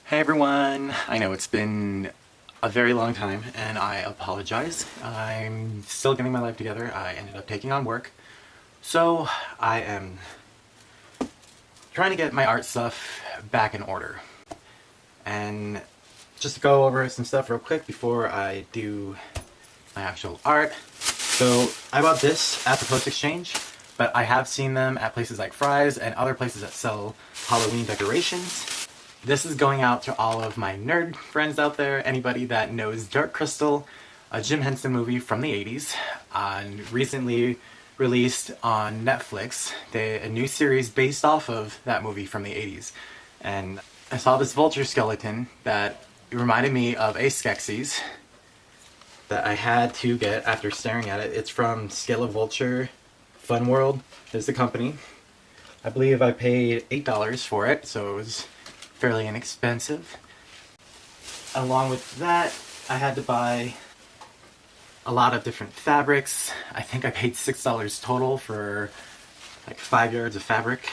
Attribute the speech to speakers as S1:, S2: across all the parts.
S1: Hey everyone! I know it's been a very long time and I apologize. I'm still getting my life together. I ended up taking on work. So I am trying to get my art stuff back in order. And just to go over some stuff real quick before I do my actual art. So I bought this at the Post Exchange, but I have seen them at places like Fry's and other places that sell Halloween decorations. This is going out to all of my nerd friends out there, anybody that knows Dark Crystal, a Jim Henson movie from the 80s, recently released on Netflix, a new series based off of that movie from the 80s. And I saw this vulture skeleton that reminded me of a Skeksis that I had to get after staring at it. It's from Scale of Vulture Fun World is the company. I believe I paid $8 for it, so it was fairly inexpensive. Along with that, I had to buy a lot of different fabrics. I think I paid $6 total for like 5 yards of fabric,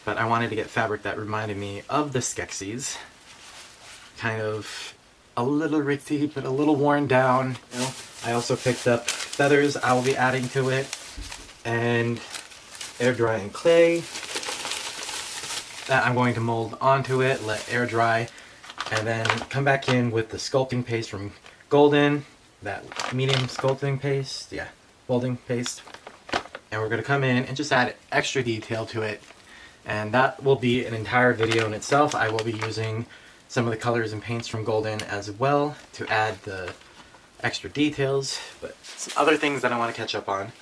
S1: but I wanted to get fabric that reminded me of the Skeksis. Kind of a little ritzy, but a little worn down. You know? I also picked up feathers I will be adding to it, and air drying clay that I'm going to mold onto it, let air dry, and then come back in with the sculpting paste from Golden, that medium sculpting paste, molding paste, and we're going to come in and just add extra detail to it, and that will be an entire video in itself. I will be using some of the colors and paints from Golden as well to add the extra details, but some other things that I want to catch up on.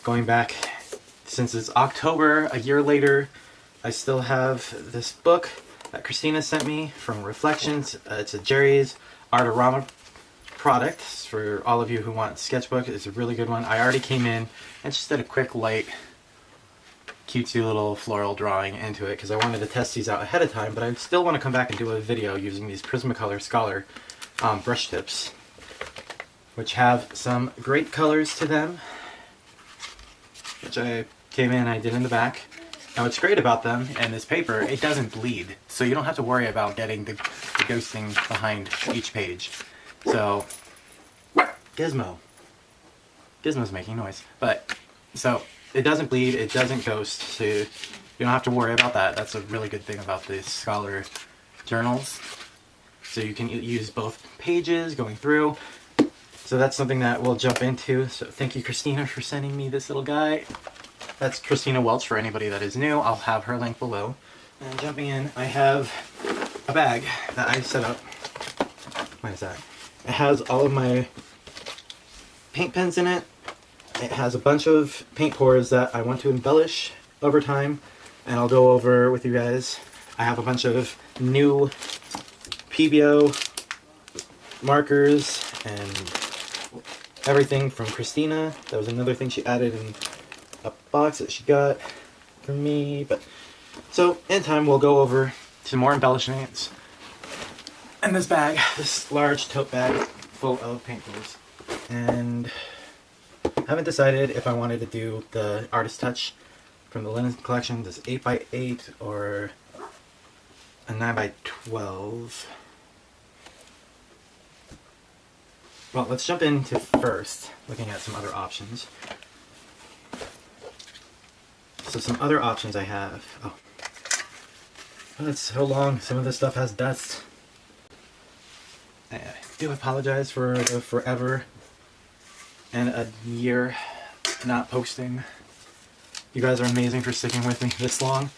S1: Going back, since it's October, a year later, I still have this book that Christina sent me from Reflections. It's a Jerry's Artorama product. For all of you who want sketchbook, it's a really good one. I already came in and just did a quick light cutesy little floral drawing into it because I wanted to test these out ahead of time, but I still want to come back and do a video using these Prismacolor Scholar brush tips, which have some great colors to them, which I came in, I did in the back. Now what's great about them and this paper, it doesn't bleed, so you don't have to worry about getting the ghosting behind each page. So, Gizmo's making noise. But, so, it doesn't bleed, it doesn't ghost, so you don't have to worry about that. That's a really good thing about the Scholar journals. So you can use both pages going through. So that's something that we'll jump into. So thank you, Christina, for sending me this little guy. That's Christina Welch for anybody that is new. I'll have her link below. And jumping in, I have a bag that I set up. What is that? It has all of my paint pens in it. It has a bunch of paint pours that I want to embellish over time, and I'll go over with you guys. I have a bunch of new PBO markers and everything from Christina. That was another thing she added in a box that she got for me. But so in time we'll go over some more embellishments. And this bag, this large tote bag full of paint pours. And I haven't decided if I wanted to do the Artist Touch from the linen collection, this 8x8 or a 9x12. Well, let's jump into first looking at some other options. So some other options I have. Oh, it's so long. Some of this stuff has dust. I do apologize for the forever and a year not posting. You guys are amazing for sticking with me this long.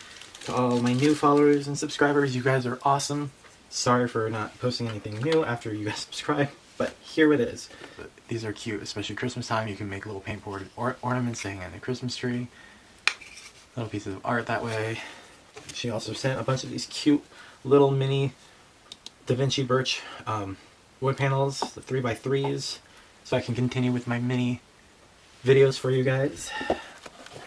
S1: To all my new followers and subscribers, you guys are awesome. Sorry for not posting anything new after you guys subscribe, but here it is. These are cute, especially Christmas time. You can make little paint board ornaments to hang on the Christmas tree. Little pieces of art that way. She also sent a bunch of these cute little mini Da Vinci Birch wood panels, the 3x3s, so I can continue with my mini videos for you guys.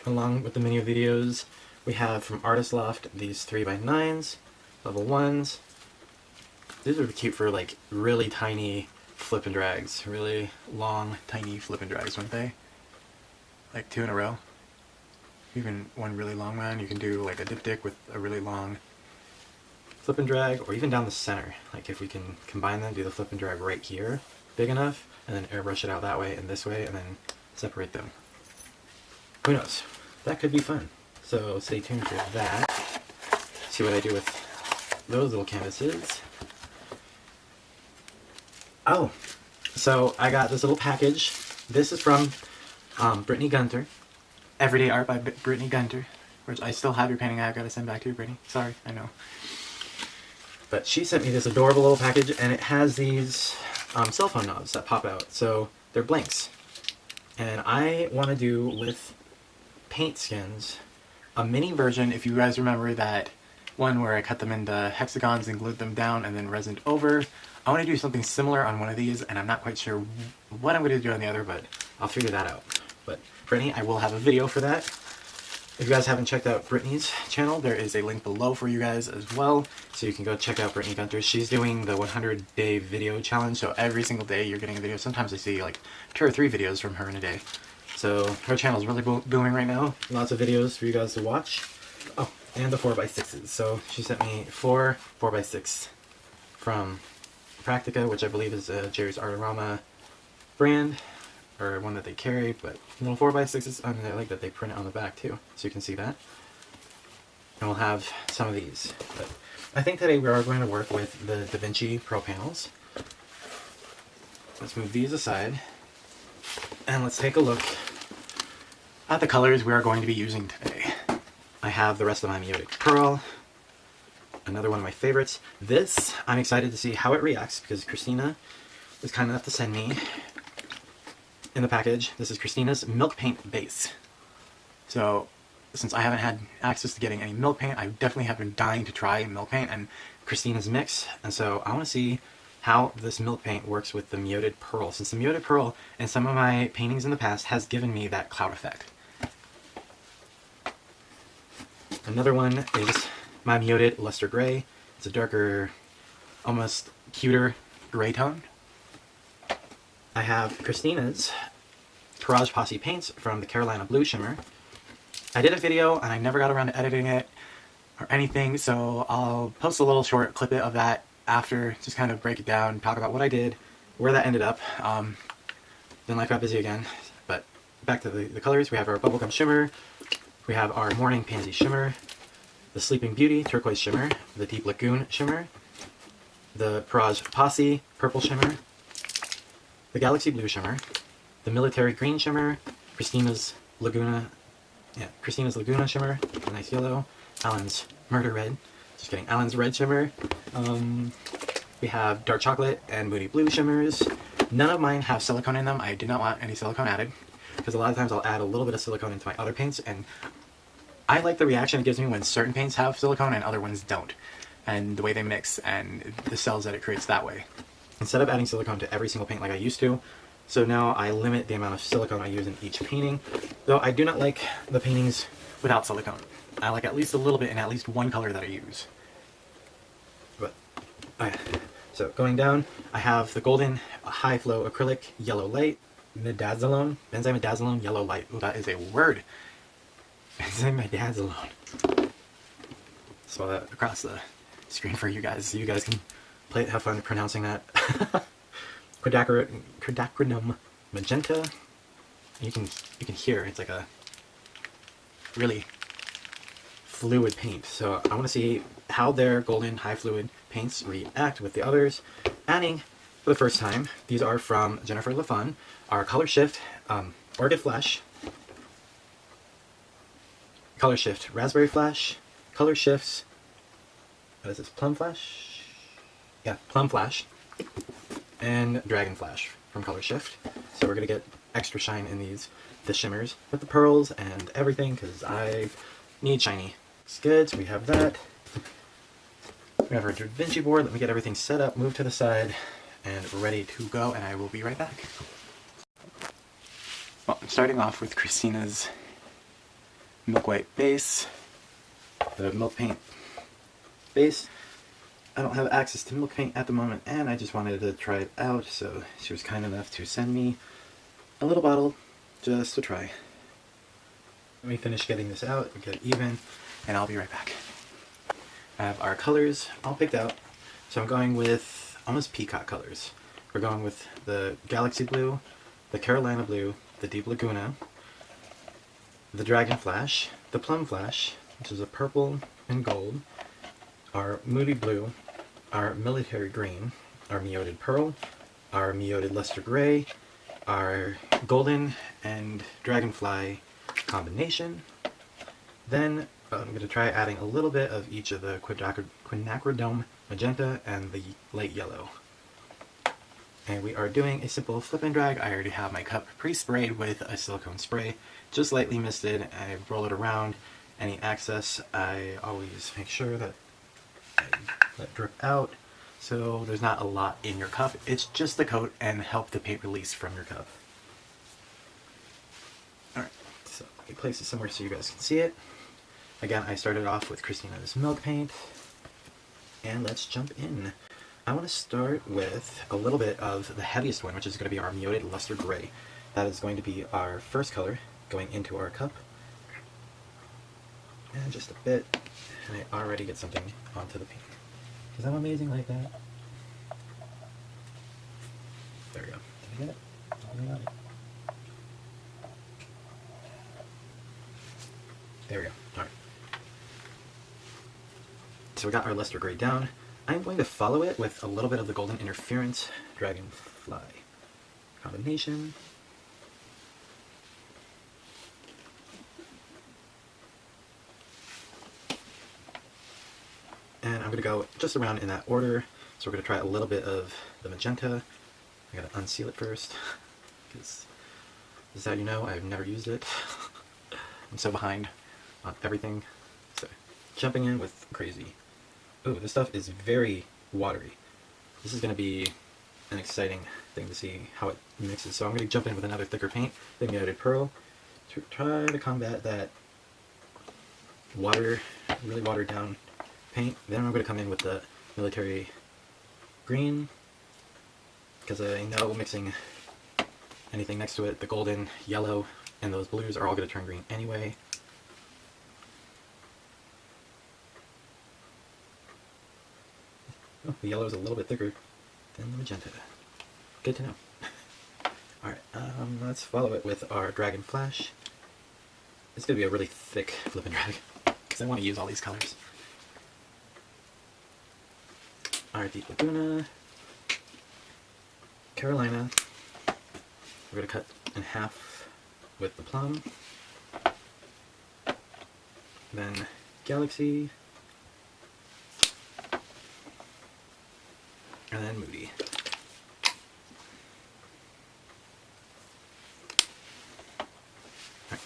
S1: Along with the mini videos, we have from Artist Loft these 3x9s, level 1s. These are cute for like really tiny flip and drags, really long, tiny flip and drags, weren't they? Like 2 in a row. Even one really long one, you can do like a diptych with a really long flip and drag, or even down the center. Like if we can combine them, do the flip and drag right here, big enough, and then airbrush it out that way and this way, and then separate them. Who knows? That could be fun. So stay tuned for that. See what I do with those little canvases. Oh, so I got this little package. This is from Brittany Gunter. Everyday Art by Brittany Gunter. Which I still have your painting I've got to send back to you, Brittany. Sorry, I know. But she sent me this adorable little package, and it has these cell phone knobs that pop out. So they're blanks. And I want to do with paint skins a mini version, if you guys remember that one where I cut them into hexagons and glued them down and then resined over. I want to do something similar on one of these, and I'm not quite sure what I'm going to do on the other, but I'll figure that out. But Brittany, I will have a video for that. If you guys haven't checked out Brittany's channel, there is a link below for you guys as well, so you can go check out Brittany Gunter. She's doing the 100-day video challenge, so every single day you're getting a video. Sometimes I see like 2 or 3 videos from her in a day. So her channel is really booming right now. Lots of videos for you guys to watch. Oh, and the 4x6s. So she sent me 4 4x6 from Practica, which I believe is a Jerry's Artorama brand, or one that they carry, but little 4x6s, and I like that they print it on the back too, so you can see that. And we'll have some of these. But I think today we are going to work with the DaVinci Pro panels. Let's move these aside, and let's take a look at the colors we are going to be using today. I have the rest of my Meiotic Pearl, another one of my favorites. This, I'm excited to see how it reacts, because Christina was kind enough to send me in the package. This is Christina's Milk Paint Base. So, since I haven't had access to getting any milk paint, I definitely have been dying to try milk paint and Christina's mix, and so I want to see how this milk paint works with the Meiotic Pearl, since the Meiotic Pearl in some of my paintings in the past has given me that cloud effect. Another one is my Meiotic Luster Gray. It's a darker, almost cuter gray tone. I have Christina's Courage Posse paints from the Carolina Blue Shimmer. I did a video and I never got around to editing it or anything, so I'll post a little short clip of that after, just kind of break it down, talk about what I did, where that ended up. Then life got busy again. But back to the colors. We have our Bubblegum Shimmer, we have our Morning Pansy Shimmer, the Sleeping Beauty Turquoise Shimmer, the Deep Lagoon Shimmer, the Courage Posse Purple Shimmer, the Galaxy Blue Shimmer, the Military Green Shimmer, Christina's Laguna Shimmer, a nice yellow, Alan's Murder Red, just kidding, Alan's Red Shimmer. We have Dark Chocolate and Moody Blue Shimmers. None of mine have silicone in them. I did not want any silicone added, because a lot of times I'll add a little bit of silicone into my other paints, and I like the reaction it gives me when certain paints have silicone and other ones don't, and the way they mix and the cells that it creates that way. Instead of adding silicone to every single paint like I used to, so now I limit the amount of silicone I use in each painting, though I do not like the paintings without silicone. I like at least a little bit in at least one color that I use. But, so going down, I have the Golden High Flow Acrylic Yellow Light, Midazolam, Benzimidazolam Yellow Light. Ooh, that is a word. Benzimidazolam. Spell that across the screen for you guys, so you guys can play it, have fun pronouncing that. Quinacridone Magenta. You can hear it's like a really fluid paint. So I want to see how their golden high fluid paints react with the others. Adding for the first time, these are from Jennifer LaFon, our Color Shift Orchid Flash, Color Shift Raspberry Flash, Color Shifts, what is this, Plum Flash? Yeah, Plum Flash, and Dragon Flash from Color Shift. So we're going to get extra shine in the shimmers with the pearls and everything, because I need shiny. Looks good, so we have that. We have our DaVinci board. Let me get everything set up, move to the side, and ready to go, and I will be right back. Well, I'm starting off with Christina's Milk White base, the milk paint base. I don't have access to milk paint at the moment, and I just wanted to try it out, so she was kind enough to send me a little bottle just to try. Let me finish getting this out, get it even, and I'll be right back. I have our colors all picked out. So I'm going with almost peacock colors. We're going with the Galaxy Blue, the Carolina Blue, the Deep Laguna, the Dragon Flash, the Plum Flash, which is a purple and gold, our Moody Blue, our Military Green, our Meowed Pearl, our Meowed Luster Gray, our Golden and Dragonfly combination. Then I'm going to try adding a little bit of each of the Quinacridome Magenta and the Light Yellow. And we are doing a simple flip and drag. I already have my cup pre-sprayed with a silicone spray, just lightly misted. I roll it around. Any excess, I always make sure that I let it drip out, so there's not a lot in your cup. It's just the coat and help the paint release from your cup. Alright, so let me place it somewhere so you guys can see it. Again, I started off with Christina's milk paint, and let's jump in. I want to start with a little bit of the heaviest one, which is going to be our Meowed Luster Gray. That is going to be our first color going into our cup. And just a bit, and I already get something onto the paint. Is that amazing like that? There we go. Did I get it? I got it. There we go. Alright. So we got our Luster Gray down. I'm going to follow it with a little bit of the Golden Interference Dragonfly combination. And I'm going to go just around in that order. So we're going to try a little bit of the magenta. I got to unseal it first, because this is how you know I've never used it. I'm so behind on everything. So jumping in with crazy. Ooh, this stuff is very watery. This is going to be an exciting thing to see how it mixes. So I'm going to jump in with another thicker paint, the Meowed Pearl, to try to combat that really watered down paint. Then I'm going to come in with the Military Green, because I know mixing anything next to it, the golden, yellow, and those blues are all going to turn green anyway. Oh, the yellow is a little bit thicker than the magenta. Good to know. Alright, let's follow it with our Dragon Flash. It's going to be a really thick flip and drag, because I want to use all these colors. Our Deep Laguna, Carolina. We're going to cut in half with the Plum. Then Galaxy. And then Moody. Right.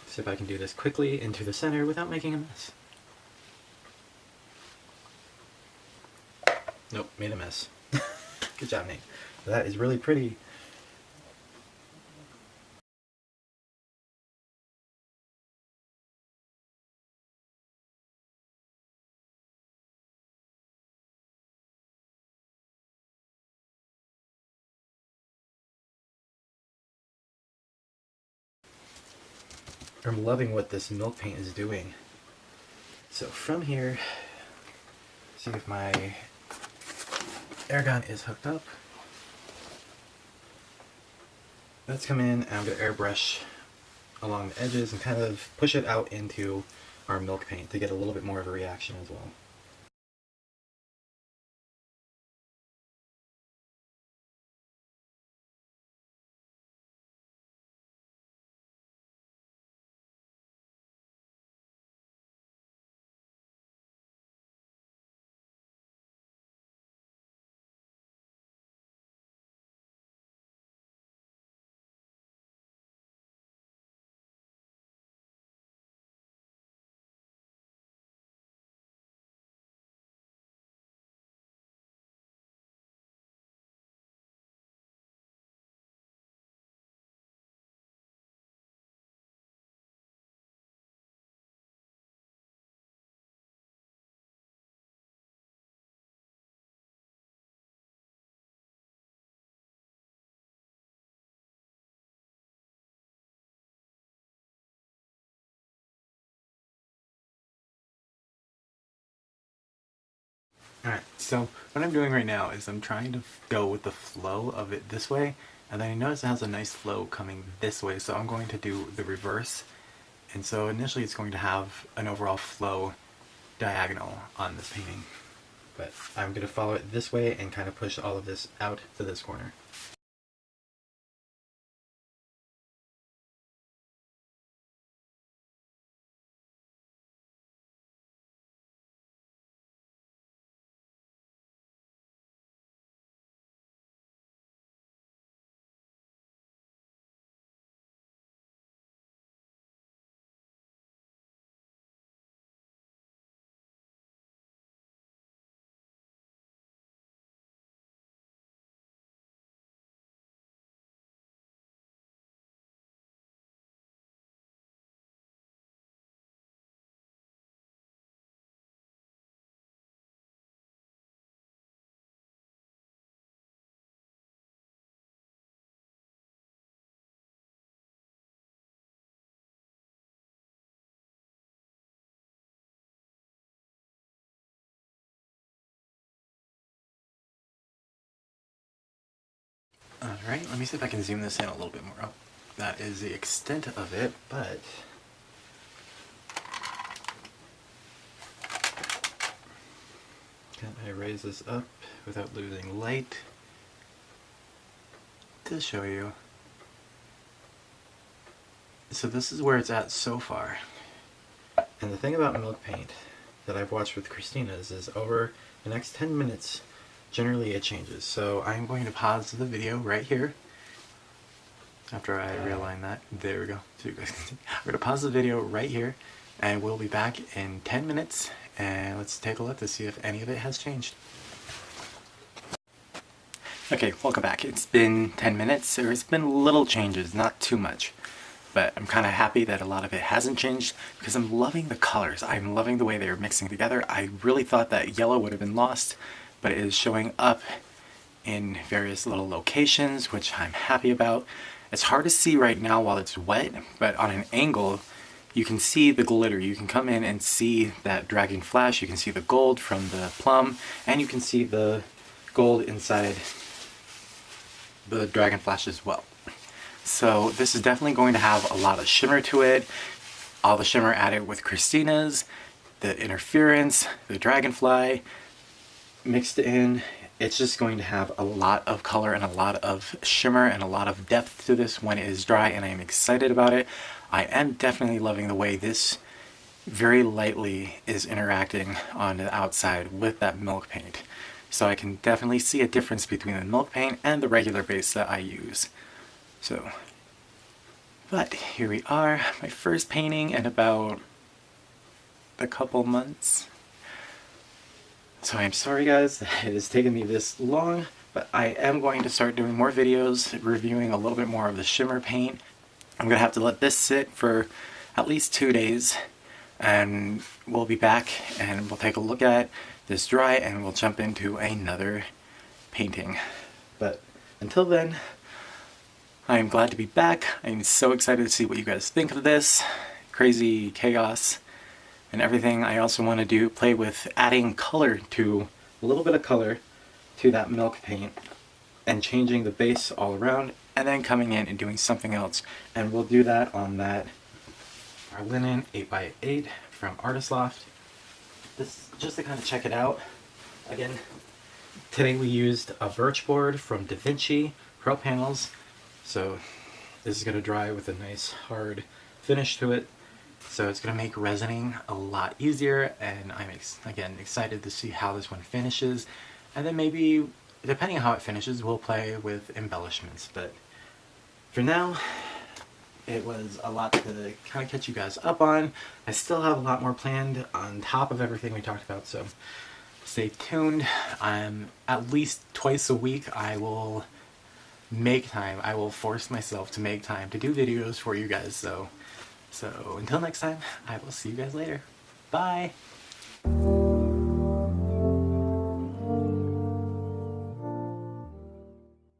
S1: See if I can do this quickly into the center without making a mess. Nope, made a mess. Good job, Nate. That is really pretty. I'm loving what this milk paint is doing. So from here, see if my air gun is hooked up. Let's come in and I'm going to airbrush along the edges and kind of push it out into our milk paint to get a little bit more of a reaction as well. Alright, so what I'm doing right now is I'm trying to go with the flow of it this way, and then I notice it has a nice flow coming this way, so I'm going to do the reverse. And so initially it's going to have an overall flow diagonal on this painting. But I'm going to follow it this way and kind of push all of this out to this corner. Alright, let me see if I can zoom this in a little bit more. Oh, that is the extent of it, but can I raise this up without losing light to show you? So this is where it's at so far. And the thing about milk paint that I've watched with Christina's is over the next 10 minutes, generally it changes. So I'm going to pause the video right here. After I realign that, there we go. So you guys can see. We're going to pause the video right here, and we'll be back in 10 minutes, and let's take a look to see if any of it has changed. Okay, welcome back. It's been 10 minutes. There's been little changes, not too much. But I'm kind of happy that a lot of it hasn't changed because I'm loving the colors. I'm loving the way they're mixing together. I really thought that yellow would have been lost, but it is showing up in various little locations, which I'm happy about. It's hard to see right now while it's wet, but on an angle, you can see the glitter. You can come in and see that dragon flash. You can see the gold from the plum, and you can see the gold inside the dragon flash as well. So this is definitely going to have a lot of shimmer to it. All the shimmer added with Christina's, the interference, the dragonfly mixed in. It's just going to have a lot of color and a lot of shimmer and a lot of depth to this when it is dry, and I am excited about it. I am definitely loving the way this very lightly is interacting on the outside with that milk paint. So I can definitely see a difference between the milk paint and the regular base that I use. So, but here we are, my first painting in about a couple months. So I'm sorry guys that it has taken me this long, but I am going to start doing more videos reviewing a little bit more of the shimmer paint. I'm going to have to let this sit for at least 2 days, and we'll be back and we'll take a look at this dry and we'll jump into another painting. But until then, I am glad to be back. I'm so excited to see what you guys think of this crazy chaos and everything. I also want to play with adding color to, a little bit of color to that milk paint and changing the base all around, and then coming in and doing something else. And we'll do that on that our linen 8x8 from Artist Loft. This just to kind of check it out. Again, today we used a birch board from Da Vinci Pro Panels. So this is going to dry with a nice hard finish to it. So it's going to make resining a lot easier, and I'm again excited to see how this one finishes. And then maybe, depending on how it finishes, we'll play with embellishments. But for now, it was a lot to kind of catch you guys up on. I still have a lot more planned on top of everything we talked about, so stay tuned. At least twice a week I will make time. I will force myself to make time to do videos for you guys. So until next time, I will see you guys later. Bye!